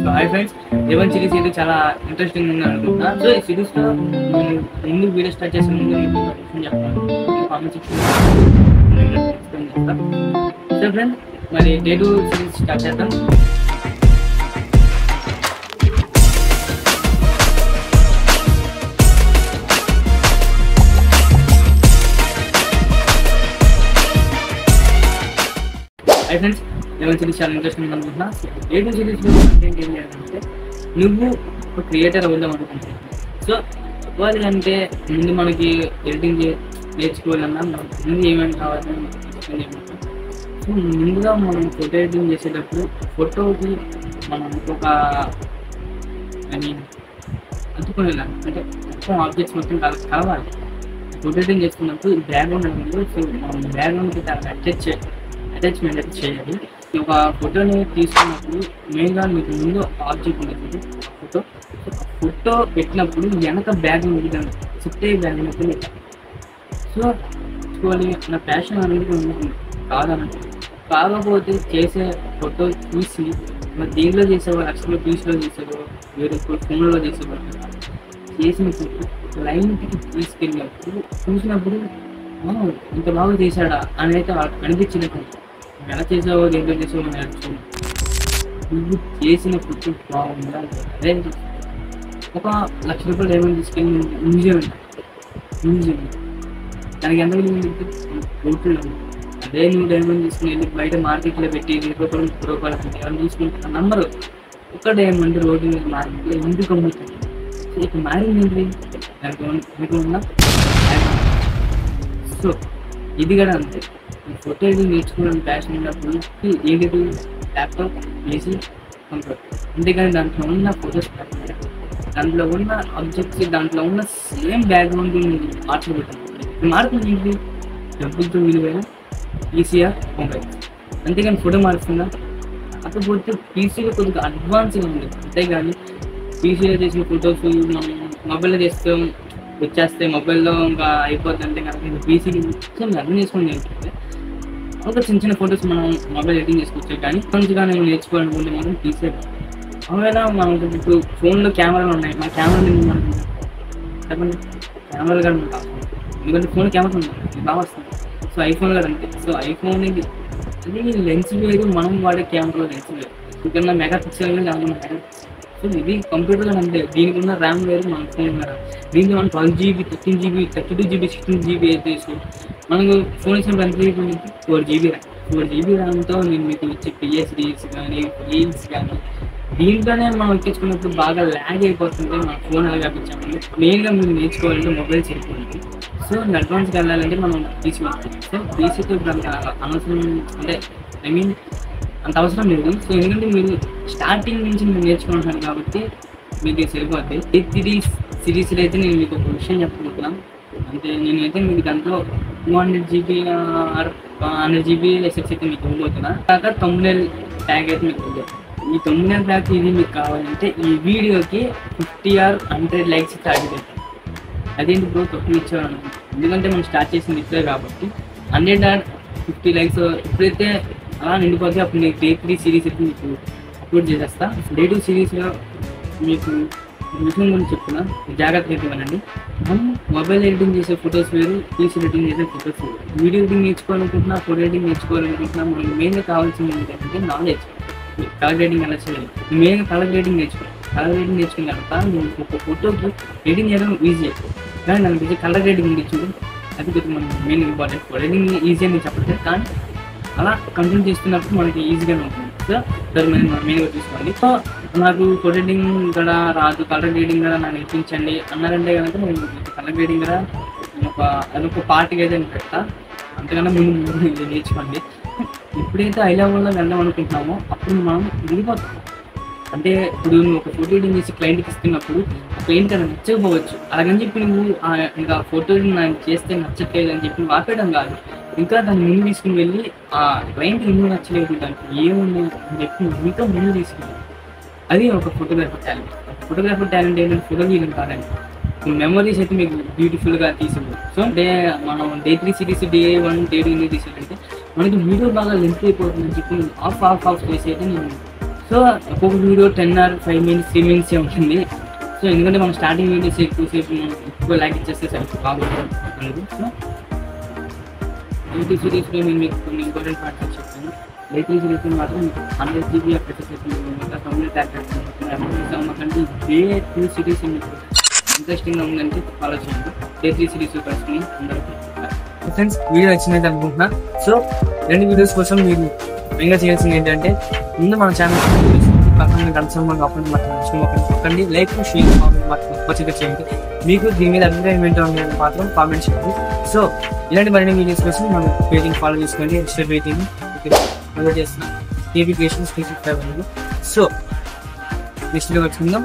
So hi friends, A1 series అయితే చాలా interesting ఉంది అనుకుంటున్నా. సో ఈ సిరీస్లో నేను ముందు వీడియో స్టార్ట్ చేసే ముందు మీకు విషయం చెప్తాను. కామెంట్ సెక్షన్లో ఎక్స్ప్లెయిన్ చేస్తాను. సో ఫ్రెండ్స్, మరి డే 2 సిరీస్ స్టార్ట్ చేద్దాం. హై ఫ్రెండ్స్, A1 సిరీస్ చాలా ఇంట్రెస్టింగ్ అనుకుంటున్నా. డే 2 సిరీస్లో కంటెంట్ ఏం చేయాలంటే, నువ్వు ఒక క్రియేటర్ అవుదాం అనుకుంటున్నావు. సో అవ్వాలి అంటే ముందు మనకి ఎడిటింగ్ నేర్చుకోవాలన్నా ముందు ఏమేమి కావాలని ఎక్స్ప్లెయిన్ చేయమంటాం. సో ముందుగా మనం ఫోటో ఎడిటింగ్ చేసేటప్పుడు ఫోటోకి మనం ఒక అందుకునేలా అంటే మొత్తం ఆబ్జెక్ట్స్ మొత్తం కలవాలి. ఫోటో ఎడిటింగ్ చేసుకున్నప్పుడు బ్యాక్గ్రౌండ్ అనేది సో మనం బ్యాక్గ్రౌండ్కి అటాచ్మెంట్ అయితే చేయాలి. ఒక ఫోటోని తీసుకున్నప్పుడు మెయిన్గా మీకు ముందు ఆబ్జెక్ట్ ఉంటుంది ఫోటో పెట్టినప్పుడు వెనక బ్యాక్గ్రౌండ్ ఉంటుంది, షిఫ్ట్ అయ్యే బ్యాక్గ్రౌండ్. సో చూడాలి, నా ప్యాషన్ అనేది ఉంటుంది కాదన్నట్టు. కాకపోతే చేసే ఫోటో చూసి మరి దీంట్లో చేసేవాళ్ళు యాక్చువల్గా పీస్లో చేసేవారు, వేరే ఫోన్లో చేసేవాళ్ళు చేసిన ఫోటో లైన్కి తీసుకెళ్ళినప్పుడు చూసినప్పుడు ఇంత బాగా చేశాడా అని అయితే అనిపించినట్టు. ఎలా చేసావో దేంట్లో చేసావో నేర్చు, నువ్వు చేసిన ఫోటో బాగుందా. అదే ఒక ₹1,00,000 డైమండ్ తీసుకెళ్ళి మ్యూజియం దానికి ఎంత విలువ కోట్లు. అదే నువ్వు డైమండ్ తీసుకుని వెళ్ళి బయట మార్కెట్లో పెట్టి ₹2,30 ఎవరు తీసుకుంటున్న నంబరు ఒక డైమండ్ రోడ్డు మీద మార్కెట్లో ఎందుకు అమ్ముతుంది. సో ఇక మారింది ఏంటి దానికి ఉందా. సో ఇది కూడా అంతే, ఫోటో ఎడిటింగ్ నేర్చుకోవడానికి ప్యాషన్ ఉన్నప్పుడు ఏంటిది ల్యాప్టాప్, PC, కంప్యూటర్. అంతేకాని దాంట్లో ఉన్న ఫోటోస్ దాంట్లో ఉన్న ఆబ్జెక్ట్స్ దాంట్లో ఉన్న సేమ్ బ్యాక్గ్రౌండ్ మార్చబడుతుంది. మారుతుంది ఏంటి, డబ్బులతో విలువైన ఈసీఆర్ మొబైల్. అంతేగాని ఫోటో మారుతుందా. కాకపోతే పీసీలో కొద్దిగా అడ్వాన్స్గా ఉంది. అంతేగాని పీసీలో చేసిన ఫొటోస్ మనం మొబైల్లో చేస్తే వచ్చేస్తే మొబైల్లో ఇంకా అయిపోద్ది. అంటే కనుక పీసీకి అర్థం చేసుకోండి ఏంటంటే ఒక చిన్న ఫొటోస్ మనం మొబైల్ ఎడిటింగ్ చేసుకోవచ్చు. కానీ మంచిగా నేను నేర్చుకోవాలనుకుంటే మనం పీసీ. ఒకవేళ మనకు ఇప్పుడు ఫోన్లో కెమెరాలు ఉన్నాయి, మన కెమెరా చెప్పండి కెమెరాలు కూడా మనకు కావాలి. ఎందుకంటే ఫోన్ కెమెరా ఉంది, ఇది బాగా వస్తుంది. సో ఐఫోన్ కూడా అంతే. సో ఐఫోన్ అది లెన్స్ వేరు, మనం వాడే కెమెరాలో లెన్స్ వేరు. ఇంకన్నా మెగా పిక్సెల్ దాంట్లో సో ఇది కంప్యూటర్లో అంటే దీనికి ఉన్న ర్యామ్ వేరు, మన ఫోన్ ఉన్న ర్యామ్. దీంట్లో మనం 12GB, 13GB, 32GB, 16GB అయితే మనకు ఫోన్ ఇచ్చినప్పుడు ఎంత జీబీ ఉంది, 4GB ర్యామ్. 4GB ర్యామ్తో నేను మీకు వచ్చే PSDs కానీ రీల్స్ కానీ దీంట్లోనే మనం ఎక్కించుకున్నప్పుడు బాగా ల్యాగ్ అయిపోతుంది. మన ఫోన్ అలాగే అప్పించాము. మెయిన్గా మీరు నేర్చుకోవాలంటే మొబైల్ సరిపోతుంది. సో అడ్వాన్స్గా వెళ్ళాలంటే మనం తీసుకోవాలి. సో పీసీతో ఇప్పుడు అంత అనవసరం అంటే అంత అవసరం లేదు. సో ఎందుకంటే మీరు స్టార్టింగ్ నుంచి మీరు నేర్చుకుంటున్నాను కాబట్టి మీకు సరిపోద్ది. ఈ సిరీస్లో అయితే నేను మీకు ఒక విషయం చెప్పబోతున్నాను. అంటే నేనైతే మీకు దాంట్లో 200GB ఆర్ 100GB ఎసెట్స్ అయితే మీకు ఇవ్వబోతున్నా. కాక thumbnail ట్యాగ్ అయితే మీకు ఇవ్వబోతున్నా. ఈ thumbnail ట్యాగ్ ఇది మీకు కావాలంటే ఈ వీడియోకి 50 or 100 likes టార్గెట్ అవుతుంది. అదేంటి బ్రో తక్కువ ఇచ్చేవాళ్ళు, ఎందుకంటే మనం స్టార్ట్ చేసింది ఇప్పుడే కాబట్టి 100 or 50 likes ఎప్పుడైతే అలా నిండిపోతే అప్పుడు నేను డే 3 సిరీస్ అయితే మీకు అప్లోడ్ చేసేస్తా. డే 2 సిరీస్లో మీకు విషయం గురించి చెప్తున్నా, జాగ్రత్త ఇవ్వాలండి. మనం మొబైల్ ఎడిటింగ్ చేసే ఫొటోస్ వేరు, PC ఎడిటింగ్ చేసే ఫొటోస్ వేరు. వీడియో ఎడిటింగ్ నేర్చుకోవాలనుకుంటున్నా, ఫోటో ఎడిటింగ్ నేర్చుకోవాలనుకుంటున్నా, మనకి మెయిన్గా కావాల్సింది ఏంటంటే నాలెడ్జ్. కలర్ గ్రేడింగ్ ఎలా చేయాలి, మెయిన్గా కలర్ గ్రేడింగ్ నేర్చుకోవాలి. కలర్ గ్రేడింగ్ నేర్చుకున్న తర్వాత నేను ఒక ఫోటోకి ఎడిటింగ్ చేయడం ఈజీ, కానీ దానికి కలర్ గ్రేడింగ్ నేర్చుకుంటే అది కొంచెం మనకి main important. Photo editing easy అని చెప్పట్లేదు, కానీ అలా కంటిన్యూ చేస్తున్నప్పుడు మనకి ఈజీగానే ఉంటుంది. సో దాని మెయిన్గా చూసుకోండి. సో నాకు ఫోటో ఎడిటింగ్ కూడా రాదు, కలర్ గ్రేడింగ్ కూడా నాకు నేర్పించండి అన్నారంటే కనుక నేను కలర్ గ్రేడింగ్ కూడా అదొక పార్ట్గా అయితే నేను పెడతా. అంతకన్నా ముందు నేర్చుకోండి. ఎప్పుడైతే ఐ లెవెల్లో వెళ్దాం అనుకుంటున్నామో అప్పుడు మనం వెళ్ళిపోతాం. అంటే ఇప్పుడు నువ్వు ఒక ఫోటో ఎడిటింగ్ చేసి క్లయింట్కి ఇస్తున్నప్పుడు ఆ క్లయింట్కి అది నచ్చకపోవచ్చు. అలాగని చెప్పి నువ్వు ఇంకా ఫోటో ఎడిటింగ్ నాకు చేస్తే నచ్చట్లేదు అని చెప్పి ఆపేయడం కాదు, ఇంకా దాన్ని ముందు తీసుకుని వెళ్ళి ఆ క్లయింట్కి ఎందుకు నచ్చలేదు, దానికి ఏముంది అని చెప్పి ఇంకా ముందు తీసుకుని అది ఒక ఫోటోగ్రాఫర్ టాలెంట్. ఫోటోగ్రాఫర్ టాలెంట్ ఏంటంటే ఫోటో తీయడం కాదండి, మెమరీస్ అయితే మీకు బ్యూటిఫుల్గా తీసింది. సో మనం డే 3 సిరీస్ డే 1 డే 2 తీసుకుంటే మనకి వీడియో బాగా లెంత్ అయిపోతుందని చెప్పి ఆఫ్ చేసి అయితే నేను సో ఒక్కొక్క వీడియో 10 or 5 minutes 3 minutes ఉంటుంది. సో ఎందుకంటే మనం స్టార్టింగ్ వీడియోస్ ఎక్కువసేపు ఎక్కువ లైక్ ఇచ్చేస్తే సరిగ్గా బాగుంటుంది. సో యూట్యూబ్ సిరీస్లో నేను మీకు కొన్ని ఇంపార్టెంట్ పార్ట్స్ చెప్తాను. లైబ్రరీ సిరీస్లో మాత్రం 100 GB కంప్లీట్ అవ్వకంటే ఏ 2 సిరీస్ మీకు ఇంట్రెస్టింగ్గా ఉందంటే ఫాలో చేయండి. డే 3 సిరీస్ కలిసి అందరికీ ఫ్రెండ్స్ వీడియో నచ్చినట్టు అనుకుంటున్నా. సో 2 వీడియోస్ కోసం మీరు మెయిన్గా చేయాల్సింది ఏంటంటే ముందు మన ఛానల్ పక్కన కన్సర్న్ అప్పుడు మాట్లాడుకోండి, లైక్ షేర్ కామెంట్ చేయండి. మీకు దీని మీద అభిప్రాయం అనేది మాత్రం కామెంట్ చేయండి. సో ఇలాంటి మరిన్ని వీడియోస్ కోసం మనం పేజింగ్ ఫాలో చేసుకోండి. ఇన్స్టా పేజింగ్ చేస్తున్నాం, నోటిఫికేషన్స్. So next video వచ్చుకుందాం.